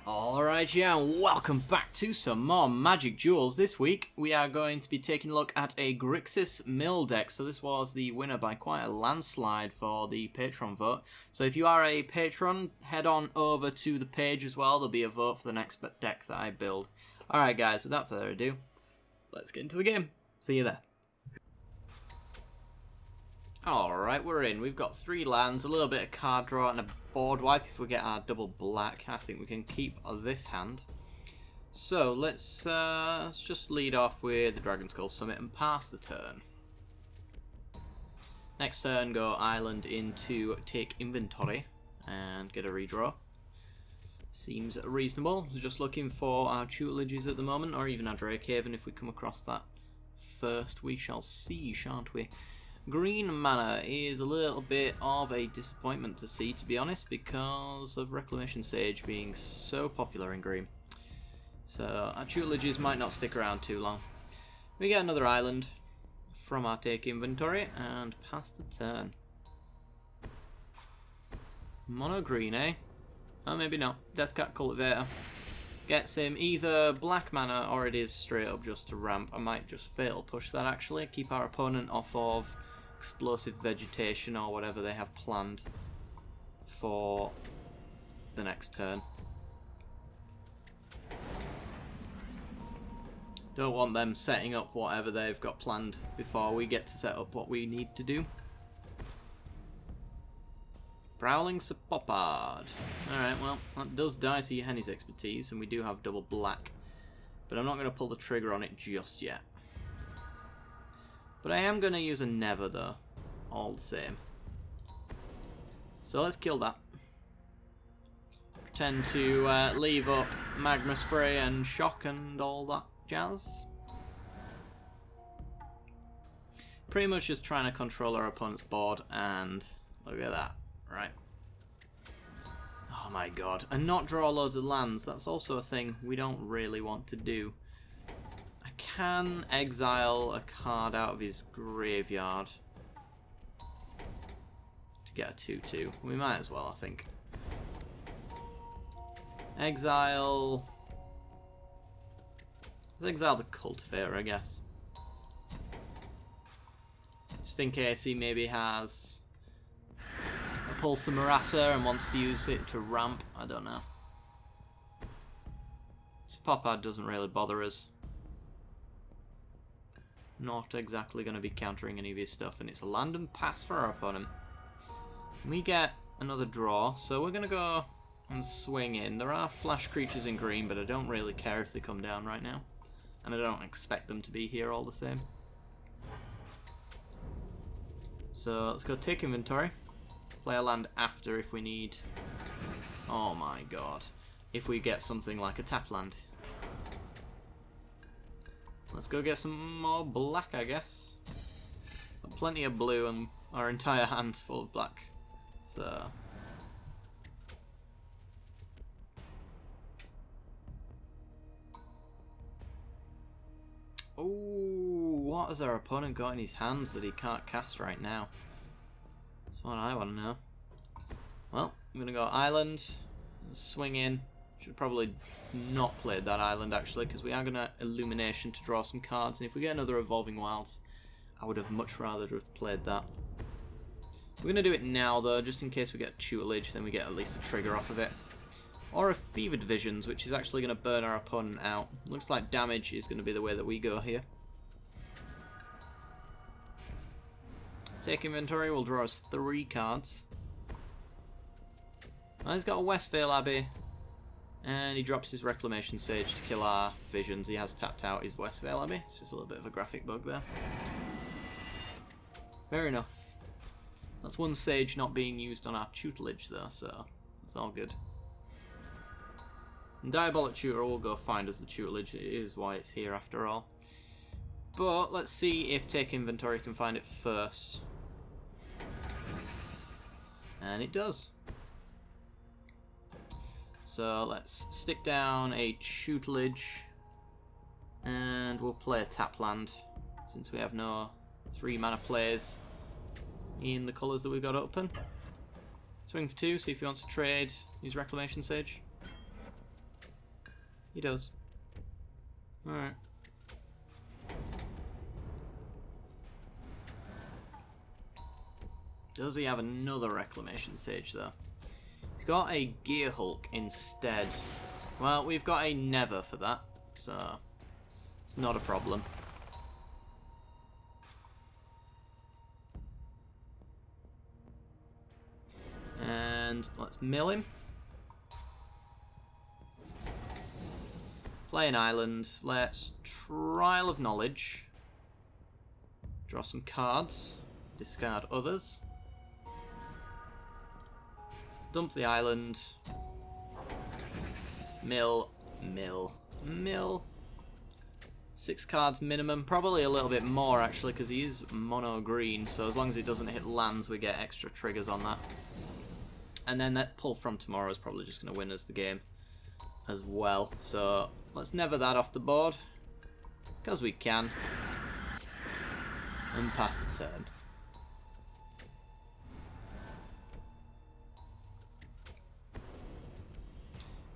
Alright, yeah, and welcome back to some more Magic Duels. This week we are going to be taking a look at a Grixis Mill deck. So this was the winner by quite a landslide for the Patreon vote. So if you are a patron, head on over to the page as well. There'll be a vote for the next deck that I build. Alright guys, without further ado, let's get into the game. See you there. Alright, we're in. We've got 3 lands, a little bit of card draw, and a board wipe if we get our double black. I think we can keep this hand. So, let's just lead off with the Dragon Skull Summit and pass the turn. Next turn, go island into take inventory and get a redraw. Seems reasonable. We're just looking for our tutelages at the moment, or even our Drakehaven if we come across that first. We shall see, shan't we? Green mana is a little bit of a disappointment to see, to be honest, because of Reclamation Sage being so popular in green. So our tutelages might not stick around too long. We get another island from our take inventory and pass the turn. Mono green, eh? Oh, maybe not. Deathcat Cultivator gets him either black mana or it is straight up just to ramp. I might just fatal push that actually, keep our opponent off of explosive vegetation or whatever they have planned for the next turn. Don't want them setting up whatever they've got planned before we get to set up what we need to do. Prowling Sepopard. Alright, well, that does die to your Henny's expertise, and we do have double black. But I'm not going to pull the trigger on it just yet. But I am going to use a Never, though. All the same. So let's kill that. Pretend to leave up Magma Spray and Shock and all that jazz. Pretty much just trying to control our opponent's board, and look at that. Right. Oh my god. And not draw loads of lands. That's also a thing we don't really want to do. I can exile a card out of his graveyard to get a 2/2. We might as well, I think. Exile... Let's exile the Cultivator, I guess. Just in case he maybe has a Pulse of Marassa and wants to use it to ramp. I don't know. Sepopard doesn't really bother us. Not exactly going to be countering any of his stuff, and it's a land and pass for our opponent. We get another draw, so we're going to go and swing in. There are flash creatures in green, but I don't really care if they come down right now. And I don't expect them to be here all the same. So let's go take inventory. Play a land after if we need... Oh my god. If we get something like a tap land. Let's go get some more black, I guess. Got plenty of blue and our entire hand's full of black. So... Ooh, what has our opponent got in his hands that he can't cast right now? That's what I want to know. Well, I'm going to go island, swing in. Should probably not play that island actually, because we are going to Illumination to draw some cards, and if we get another Evolving Wilds, I would have much rather have played that. We're going to do it now though, just in case we get tutelage, then we get at least a trigger off of it. Or a Fevered Visions, which is actually going to burn our opponent out. Looks like damage is going to be the way that we go here. Take inventory will draw us 3 cards. Well, he's got a Westvale Abbey. And he drops his Reclamation Sage to kill our visions. He has tapped out his Westvale Abbey. It's just a little bit of a graphic bug there. Fair enough. That's one Sage not being used on our tutelage though, so that's all good. And Diabolic Tutor will go find us the tutelage. It is why it's here after all. But let's see if Take Inventory can find it first. And it does. So let's stick down a tutelage. And we'll play a tap land, since we have no 3 mana plays in the colours that we've got open. Swing for 2, see if he wants to trade, use Reclamation Sage. He does. Alright. Does he have another reclamation stage though? He's got a Gear Hulk instead. Well, we've got a Never for that, so it's not a problem. And let's mill him. Play an island. Let's Trial of Knowledge. Draw some cards. Discard others. Dump the island. Mill, mill, mill. 6 cards minimum. Probably a little bit more actually because he is mono green. So as long as it doesn't hit lands, we get extra triggers on that. And then that pull from tomorrow is probably just going to win us the game as well. So let's never that off the board because we can. And pass the turn.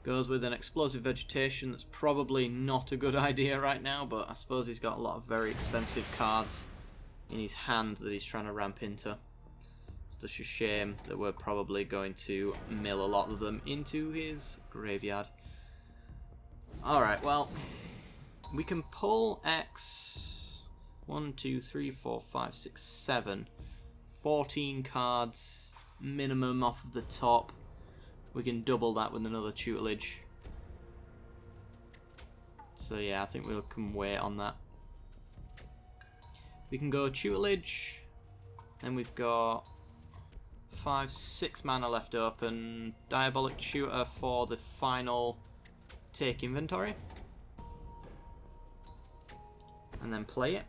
Goes with an Explosive Vegetation. That's probably not a good idea right now, but I suppose he's got a lot of very expensive cards in his hand that he's trying to ramp into. It's just a shame that we're probably going to mill a lot of them into his graveyard. Alright, well, we can pull X 1, 2, 3, 4, 5, 6, 7. 14 cards minimum off of the top. We can double that with another tutelage. So yeah, I think we can wait on that. We can go tutelage. Then we've got 5, 6 mana left open. Diabolic Tutor for the final take inventory. And then play it.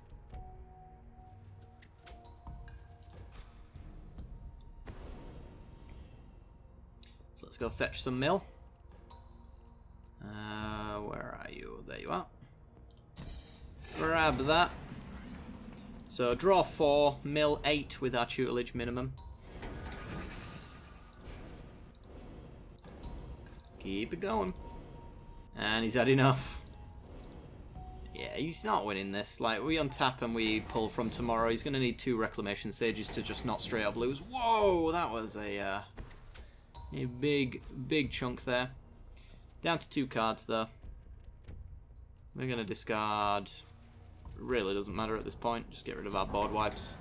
So let's go fetch some mill. Where are you? There you are. Grab that. So draw 4, mill 8 with our tutelage minimum. Keep it going. And he's had enough. Yeah, he's not winning this. Like, we untap and we pull from tomorrow. He's going to need 2 Reclamation Sages to just not straight up lose. Whoa, that was a big chunk there. Down to 2 cards, though. We're going to discard. Really doesn't matter at this point. Just get rid of our board wipes.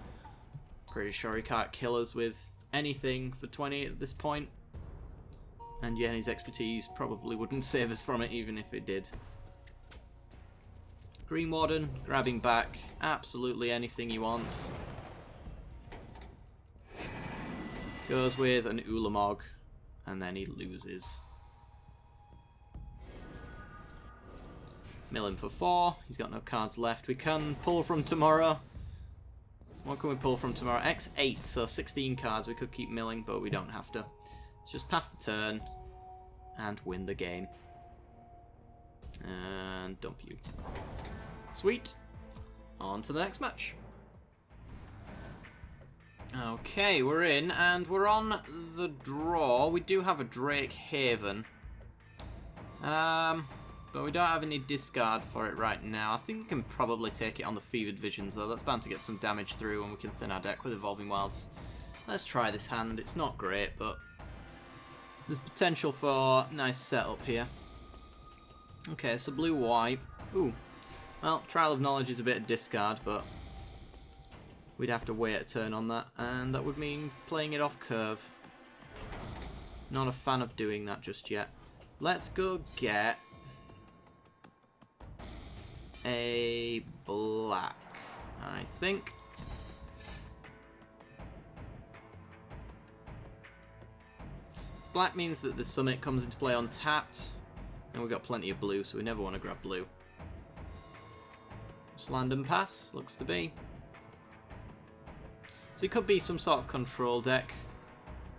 Pretty sure he can't kill us with anything for 20 at this point. And yeah, his expertise probably wouldn't save us from it even if it did. Green Warden, grabbing back absolutely anything he wants. Goes with an Ulamog, and then he loses. Mill him for 4, he's got no cards left. We can pull from tomorrow. What can we pull from tomorrow? X8, so 16 cards. We could keep milling, but we don't have to. Let's just pass the turn and win the game. And dump you. Sweet. On to the next match. Okay, we're in, and we're on the draw. We do have a Drake Haven. But we don't have any discard for it right now. I think we can probably take it on the Fevered Visions, though. That's bound to get some damage through, and we can thin our deck with Evolving Wilds. Let's try this hand. It's not great, but there's potential for a nice setup here. Okay, so blue-white. Ooh. Well, Trial of Knowledge is a bit of discard, but we'd have to wait a turn on that, and that would mean playing it off curve. Not a fan of doing that just yet. Let's go get a black, I think. Black means that the Summit comes into play untapped, and we've got plenty of blue, so we never want to grab blue. Just land and pass, looks to be. So it could be some sort of control deck.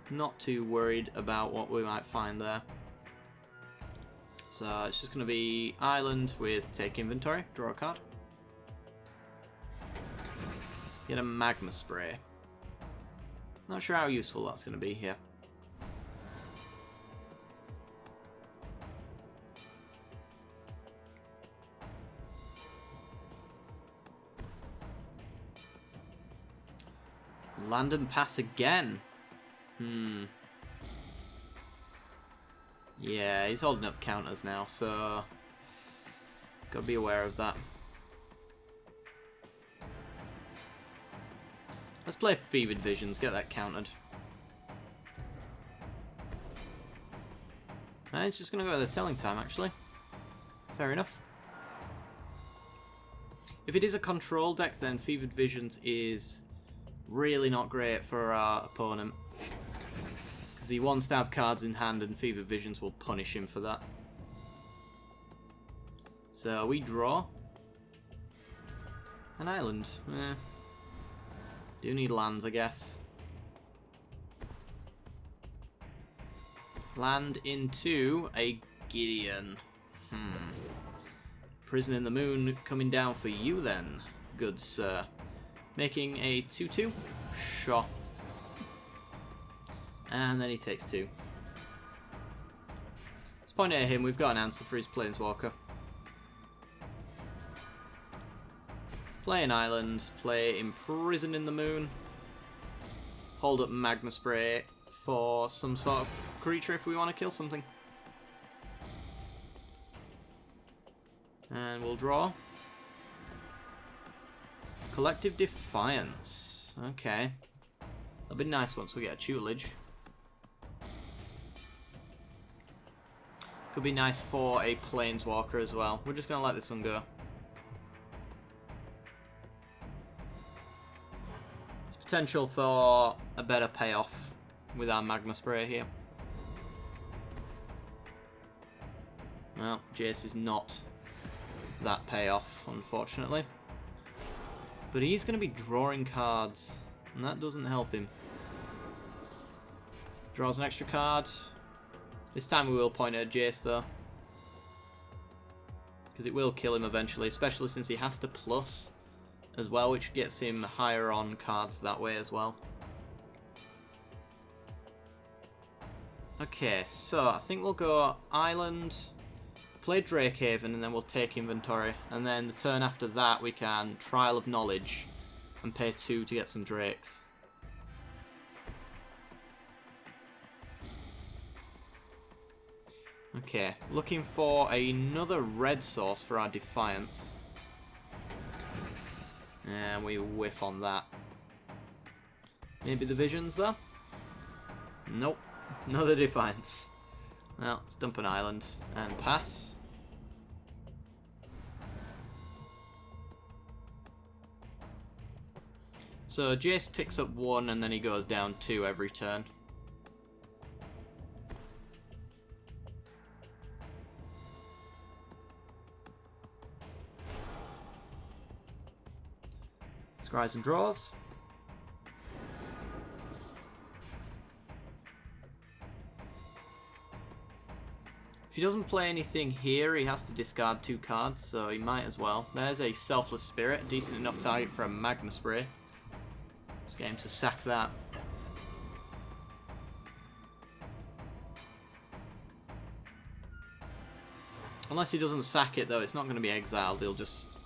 Not too worried about what we might find there. So it's just going to be Island with Take Inventory, draw a card. Get a Magma Spray. Not sure how useful that's going to be here. Land and pass again. Yeah, he's holding up counters now, so gotta be aware of that. Let's play Fevered Visions, get that countered. And it's just gonna go with the telling time, actually. Fair enough. If it is a control deck, then Fevered Visions is really not great for our opponent. Because he wants to have cards in hand and Fevered Visions will punish him for that. So we draw. An island. Do need lands, I guess. Land into a Gideon. Prison in the Moon coming down for you then, good sir. Making a 2/2. Sure. And then he takes 2. Let's point at him. We've got an answer for his Planeswalker. Play an island. Play Imprison in the Moon. Hold up Magma Spray for some sort of creature if we want to kill something. And we'll draw. Collective Defiance. Okay. That'll be nice once we get a tutelage. Could be nice for a Planeswalker as well. We're just going to let this one go. There's potential for a better payoff with our Magma Spray here. Well, Jace is not that payoff, unfortunately. But he's going to be drawing cards, and that doesn't help him. Draws an extra card. This time we will point at Jace, though. Because it will kill him eventually, especially since he has to plus as well, which gets him higher on cards that way as well. Okay, so I think we'll go Island, play Drakehaven, and then we'll take Inventory. And then the turn after that we can Trial of Knowledge and pay 2 to get some Drakes. Okay, looking for another red source for our Defiance. And we whiff on that. Maybe the Visions, though? Nope. Another Defiance. Well, let's dump an island and pass. So Jace ticks up 1 and then he goes down 2 every turn. Scries and draws. If he doesn't play anything here, he has to discard 2 cards, so he might as well. There's a Selfless Spirit, decent enough target for a Magma Spray. Let's get him to sack that. Unless he doesn't sack it, though, it's not going to be exiled. He'll just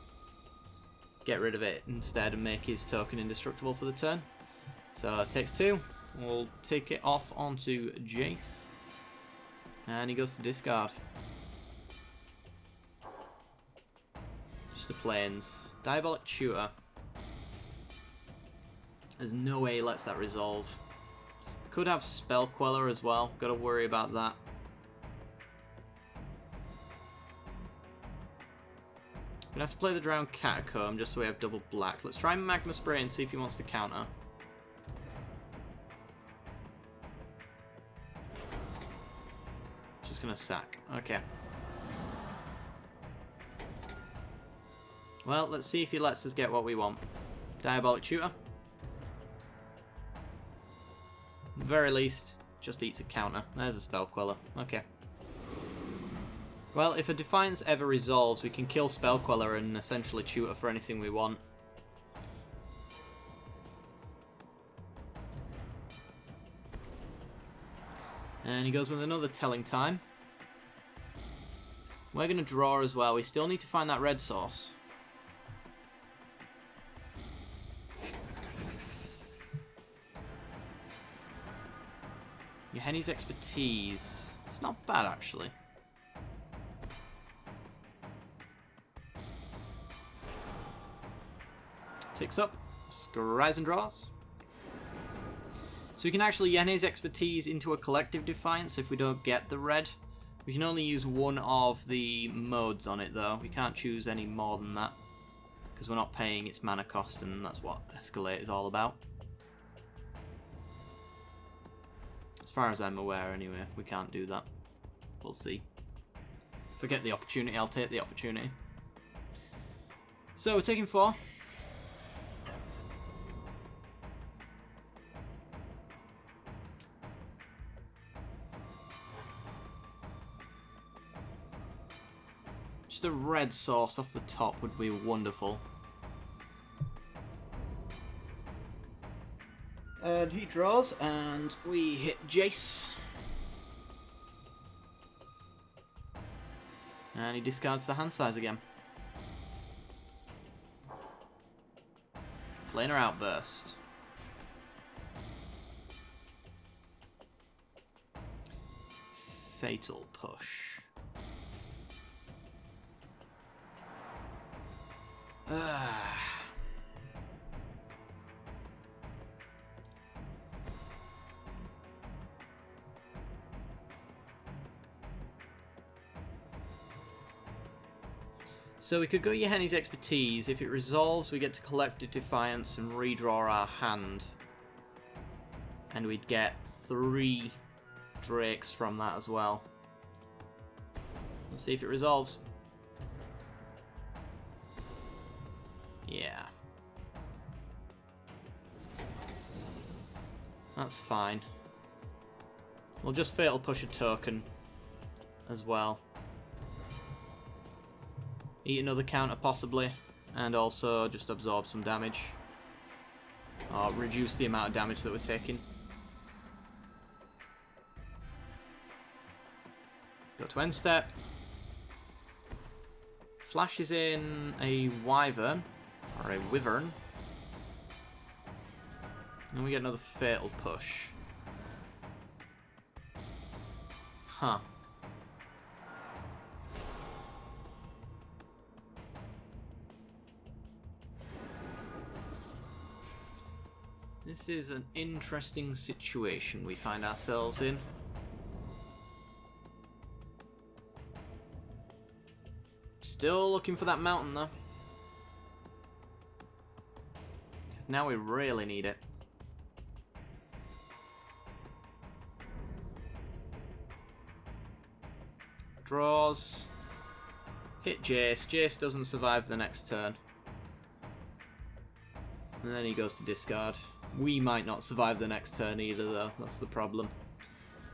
get rid of it instead and make his token indestructible for the turn. So it takes 2. We'll take it off onto Jace. And he goes to discard. Just the plains. Diabolic Tutor. There's no way he lets that resolve. Could have Spell Queller as well. Got to worry about that. Gonna have to play the Drowned Catacomb just so we have double black. Let's try Magma Spray and see if he wants to counter. Just gonna sack. Okay. Well, let's see if he lets us get what we want. Diabolic Tutor. At the very least, just eats a counter. There's a Spell Queller. Okay. Well, if a Defiance ever resolves, we can kill Spell Queller and essentially tutor for anything we want. And he goes with another Telling Time. We're going to draw as well. We still need to find that red source. Henny's expertise. It's not bad, actually. Ticks up. Scries and draws. So we can actually Yenne's expertise into a collective defiance if we don't get the red. We can only use one of the modes on it though. We can't choose any more than that. Because we're not paying its mana cost, and that's what Escalate is all about. As far as I'm aware anyway, we can't do that. We'll see. If I get the opportunity, I'll take the opportunity. So we're taking 4. Just a red source off the top would be wonderful. And he draws, and we hit Jace. And he discards the hand size again. Planar Outburst. Fatal Push. So we could go Yenne's expertise. If it resolves, we get to Collective Defiance and redraw our hand. And we'd get 3 Drakes from that as well. Let's see if it resolves. Yeah. That's fine. We'll just Fatal Push a token as well. Eat another counter possibly, and also just absorb some damage. Or reduce the amount of damage that we're taking. Go to end step. Flashes in a Wyvern, or a Wyvern. And we get another Fatal Push. Huh. This is an interesting situation we find ourselves in. Still looking for that mountain though. Because now we really need it. Draws. Hit Jace. Jace doesn't survive the next turn. And then he goes to discard. We might not survive the next turn either though. That's the problem.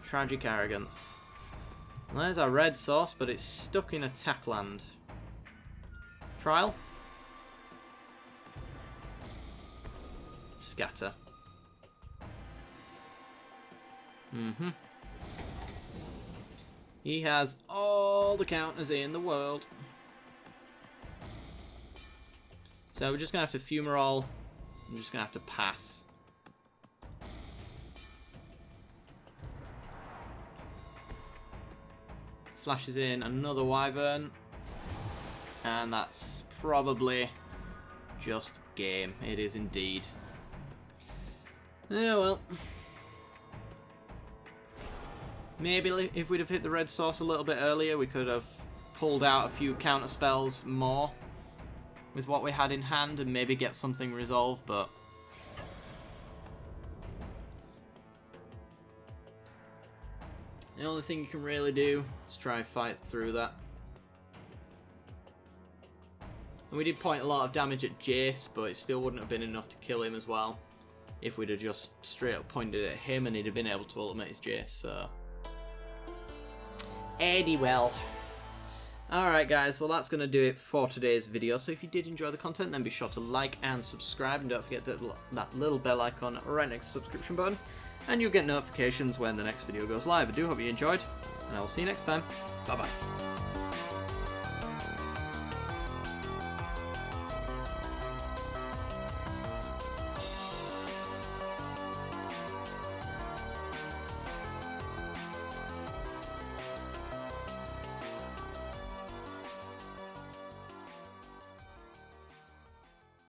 Tragic Arrogance. Well, there's our red source, but it's stuck in a tap land. Trial. Scatter. He has all the counters in the world. So we're just going to have to Fumarole. I'm just going to have to pass. Flashes in another Wyvern. And that's probably just game. It is indeed. Yeah, well. Maybe if we'd have hit the red source a little bit earlier, we could have pulled out a few counter spells more with what we had in hand and maybe get something resolved, but the only thing you can really do is try and fight through that. And we did point a lot of damage at Jace, but it still wouldn't have been enough to kill him as well if we'd have just straight up pointed at him and he'd have been able to ultimate his Jace, so Eddie well. Alright guys, well that's going to do it for today's video. So if you did enjoy the content, then be sure to like and subscribe, and don't forget that little bell icon right next to the subscription button, and you'll get notifications when the next video goes live. I do hope you enjoyed, and I will see you next time. Bye bye.